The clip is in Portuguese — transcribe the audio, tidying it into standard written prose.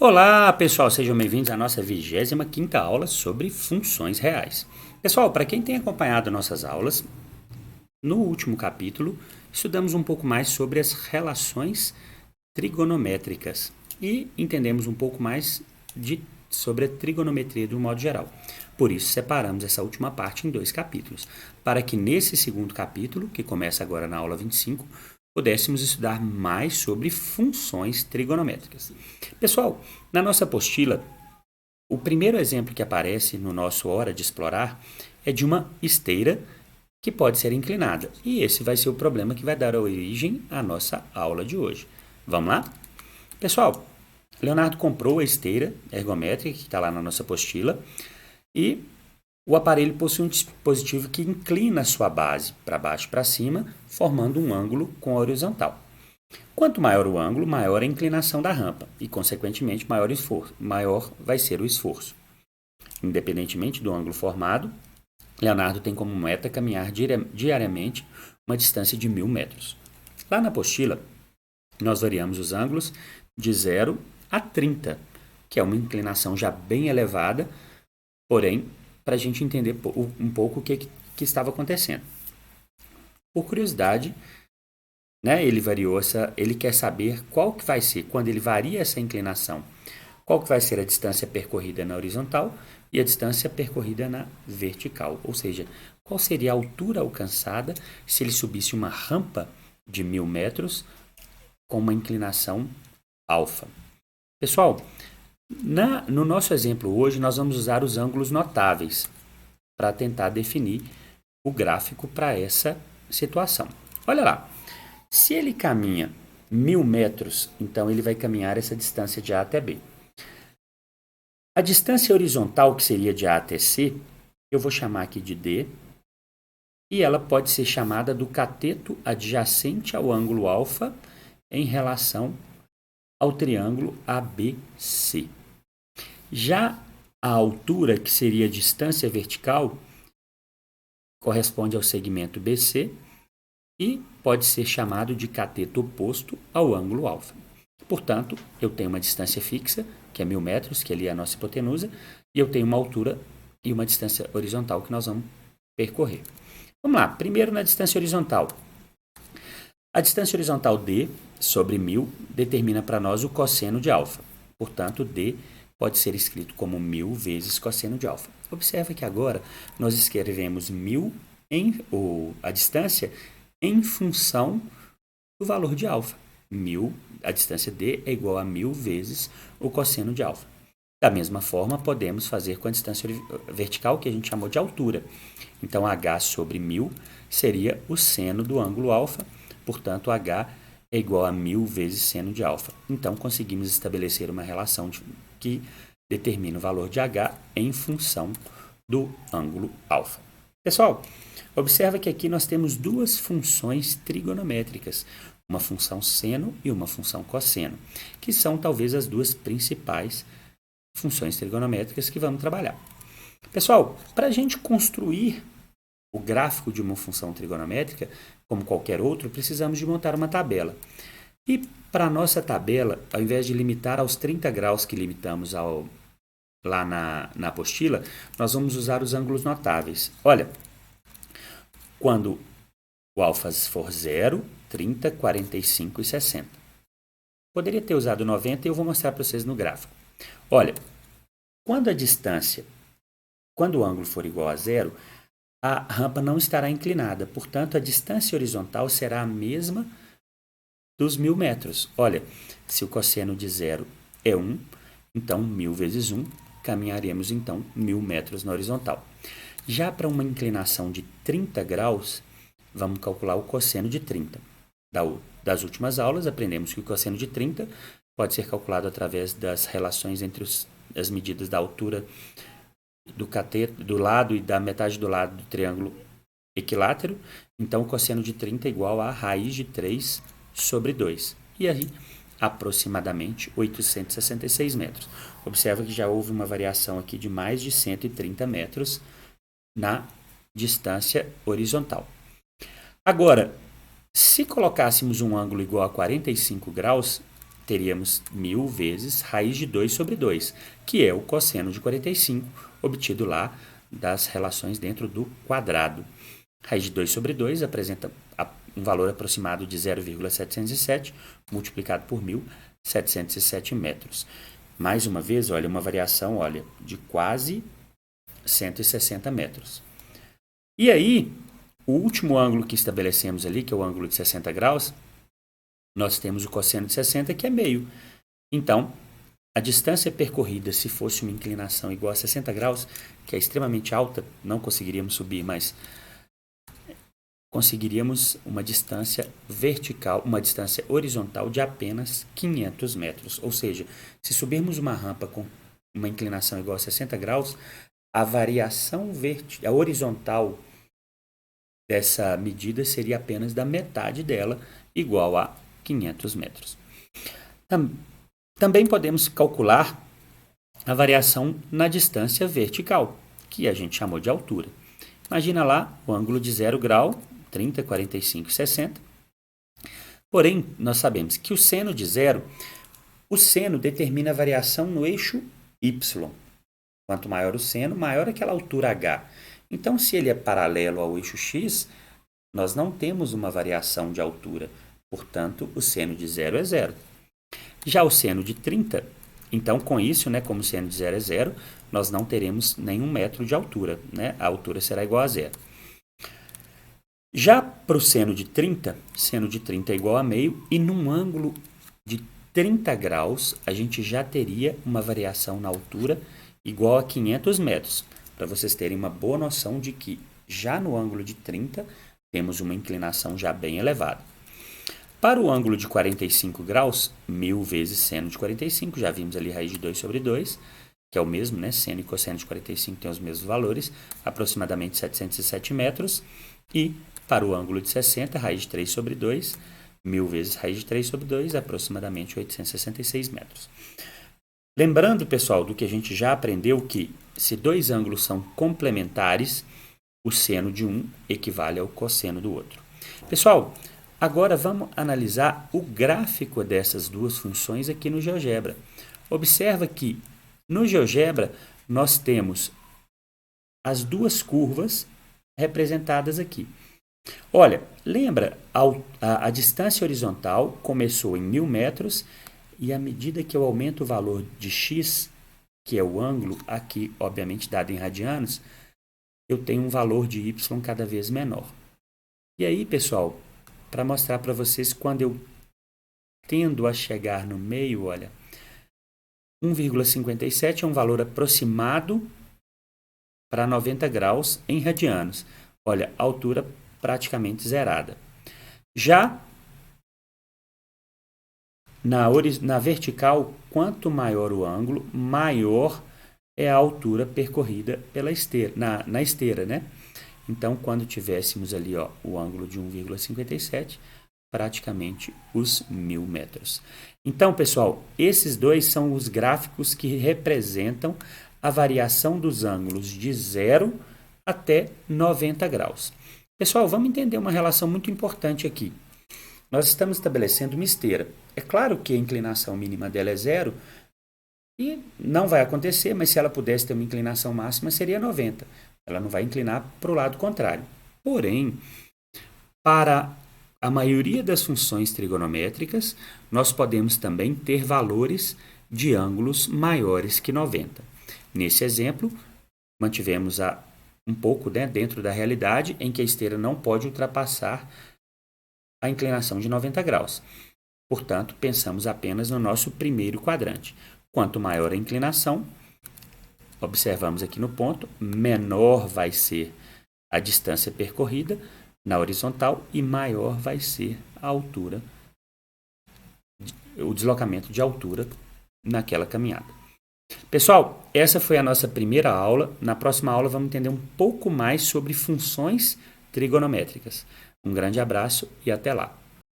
Olá, pessoal, sejam bem-vindos à nossa 25ª aula sobre funções reais. Pessoal, para quem tem acompanhado nossas aulas, no último capítulo, estudamos um pouco mais sobre as relações trigonométricas e entendemos um pouco mais sobre a trigonometria de um modo geral. Por isso, separamos essa última parte em 2 capítulos, para que nesse segundo capítulo, que começa agora na aula 25, pudéssemos estudar mais sobre funções trigonométricas. Pessoal, na nossa apostila, o primeiro exemplo que aparece no nosso Hora de Explorar é de uma esteira que pode ser inclinada. E esse vai ser o problema que vai dar origem à nossa aula de hoje. Vamos lá? Pessoal, Leonardo comprou a esteira ergométrica que está lá na nossa apostila e o aparelho possui um dispositivo que inclina a sua base para baixo e para cima, formando um ângulo com a horizontal. Quanto maior o ângulo, maior a inclinação da rampa e, consequentemente, maior vai ser o esforço. Independentemente do ângulo formado, Leonardo tem como meta caminhar diariamente uma distância de 1.000 metros. Lá na apostila, nós variamos os ângulos de 0 a 30, que é uma inclinação já bem elevada, porém, para a gente entender um pouco o que estava acontecendo. Por curiosidade, ele quer saber qual que vai ser, quando ele varia essa inclinação, qual que vai ser a distância percorrida na horizontal e a distância percorrida na vertical. Ou seja, qual seria a altura alcançada se ele subisse uma rampa de 1.000 metros com uma inclinação alfa. Pessoal, no nosso exemplo hoje, nós vamos usar os ângulos notáveis para tentar definir o gráfico para essa situação. Olha lá, se ele caminha 1.000 metros, então ele vai caminhar essa distância de A até B. A distância horizontal, que seria de A até C, eu vou chamar aqui de D, e ela pode ser chamada do cateto adjacente ao ângulo alfa em relação ao triângulo ABC. Já a altura, que seria a distância vertical, corresponde ao segmento BC e pode ser chamado de cateto oposto ao ângulo alfa. Portanto, eu tenho uma distância fixa, que é 1.000 metros, que ali é a nossa hipotenusa, e eu tenho uma altura e uma distância horizontal que nós vamos percorrer. Vamos lá, primeiro na distância horizontal. A distância horizontal D sobre 1.000 determina para nós o cosseno de alfa. Portanto, D pode ser escrito como 1.000 vezes cosseno de alfa. Observa que agora nós escrevemos 1.000 a distância em função do valor de alfa. 1.000, a distância D é igual a 1.000 vezes o cosseno de alfa. Da mesma forma, podemos fazer com a distância vertical, que a gente chamou de altura. Então, H sobre 1.000 seria o seno do ângulo alfa, portanto, H é igual a 1.000 vezes seno de alfa. Então, conseguimos estabelecer uma relação que determina o valor de H em função do ângulo alfa. Pessoal, observa que aqui nós temos duas funções trigonométricas, uma função seno e uma função cosseno, que são talvez as duas principais funções trigonométricas que vamos trabalhar. Pessoal, para a gente construir o gráfico de uma função trigonométrica, como qualquer outro, precisamos de montar uma tabela. E para a nossa tabela, ao invés de limitar aos 30 graus que limitamos lá na apostila, nós vamos usar os ângulos notáveis. Olha, quando o alfa for 0, 30, 45 e 60. Poderia ter usado 90 e eu vou mostrar para vocês no gráfico. Olha, quando o ângulo for igual a 0, a rampa não estará inclinada, portanto, a distância horizontal será a mesma dos 1.000 metros. Olha, se o cosseno de 0 é 1, então 1.000 vezes 1, caminharemos então 1.000 metros na horizontal. Já para uma inclinação de 30 graus, vamos calcular o cosseno de 30. Das últimas aulas, aprendemos que o cosseno de 30 pode ser calculado através das relações entre as medidas da altura do cateto, do lado e da metade do lado do triângulo equilátero. Então, o cosseno de 30 é igual a raiz de 3 sobre 2. E aí, aproximadamente 866 metros. Observa que já houve uma variação aqui de mais de 130 metros na distância horizontal. Agora, se colocássemos um ângulo igual a 45 graus, teríamos 1000 vezes raiz de 2 sobre 2, que é o cosseno de 45, obtido lá das relações dentro do quadrado. Raiz de 2 sobre 2 apresenta um valor aproximado de 0,707, multiplicado por 1000, 707 metros. Mais uma vez, olha, uma variação, olha, de quase 160 metros. E aí, o último ângulo que estabelecemos ali, que é o ângulo de 60 graus, nós temos o cosseno de 60, que é meio. Então, a distância percorrida, se fosse uma inclinação igual a 60 graus, que é extremamente alta, não conseguiríamos subir, mas conseguiríamos uma distância vertical, uma distância horizontal de apenas 500 metros. Ou seja, se subirmos uma rampa com uma inclinação igual a 60 graus, a variação a horizontal dessa medida seria apenas da metade dela, igual a 500 metros. Também podemos calcular a variação na distância vertical, que a gente chamou de altura. Imagina lá o ângulo de 0 grau, 30, 45 e 60. Porém, nós sabemos que o seno de zero, o seno determina a variação no eixo y. Quanto maior o seno, maior aquela altura h. Então, se ele é paralelo ao eixo x, nós não temos uma variação de altura. Portanto, o seno de zero é zero. Já o seno de 30, então com isso, como o seno de zero é zero, nós não teremos nenhum metro de altura. A altura será igual a zero. Já para o seno de 30 é igual a meio, e num ângulo de 30 graus, a gente já teria uma variação na altura igual a 500 metros, para vocês terem uma boa noção de que já no ângulo de 30 temos uma inclinação já bem elevada. Para o ângulo de 45 graus, 1000 vezes seno de 45, já vimos ali raiz de 2 sobre 2, que é o mesmo, seno e cosseno de 45 têm os mesmos valores, aproximadamente 707 metros, e para o ângulo de 60, raiz de 3 sobre 2, 1000 vezes raiz de 3 sobre 2, aproximadamente 866 metros. Lembrando, pessoal, do que a gente já aprendeu, que se dois ângulos são complementares, o seno de um equivale ao cosseno do outro. Pessoal, agora vamos analisar o gráfico dessas duas funções aqui no GeoGebra. Observa que no GeoGebra nós temos as duas curvas representadas aqui. Olha, lembra, a distância horizontal começou em 1000 metros e à medida que eu aumento o valor de x, que é o ângulo, aqui obviamente dado em radianos, eu tenho um valor de y cada vez menor. E aí, pessoal, para mostrar para vocês, quando eu tendo a chegar no meio, olha, 1,57 é um valor aproximado para 90 graus em radianos. Olha, altura praticamente zerada. Já na vertical, quanto maior o ângulo, maior é a altura percorrida pela esteira, na esteira, Então, quando tivéssemos ali o ângulo de 1,57, praticamente os 1000 metros. Então, pessoal, esses dois são os gráficos que representam a variação dos ângulos de 0 até 90 graus. Pessoal, vamos entender uma relação muito importante aqui. Nós estamos estabelecendo uma esteira. É claro que a inclinação mínima dela é 0, e não vai acontecer, mas se ela pudesse ter uma inclinação máxima, seria 90. Ela não vai inclinar para o lado contrário. Porém, para a maioria das funções trigonométricas, nós podemos também ter valores de ângulos maiores que 90. Nesse exemplo, mantivemos um pouco dentro da realidade em que a esteira não pode ultrapassar a inclinação de 90 graus. Portanto, pensamos apenas no nosso primeiro quadrante. Quanto maior a inclinação, observamos aqui no ponto, menor vai ser a distância percorrida na horizontal e maior vai ser a altura, o deslocamento de altura naquela caminhada. Pessoal, essa foi a nossa primeira aula. Na próxima aula vamos entender um pouco mais sobre funções trigonométricas. Um grande abraço e até lá!